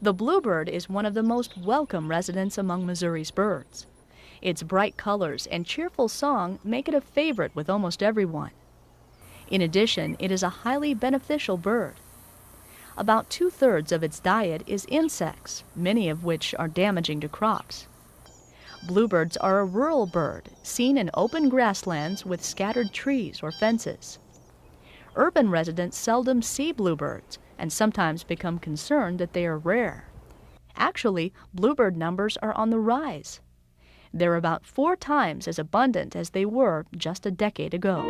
The bluebird is one of the most welcome residents among Missouri's birds. Its bright colors and cheerful song make it a favorite with almost everyone. In addition, it is a highly beneficial bird. About 2/3 of its diet is insects, many of which are damaging to crops. Bluebirds are a rural bird, seen in open grasslands with scattered trees or fences. Urban residents seldom see bluebirds and sometimes become concerned that they are rare. Actually, bluebird numbers are on the rise. They're about 4 times as abundant as they were just a decade ago.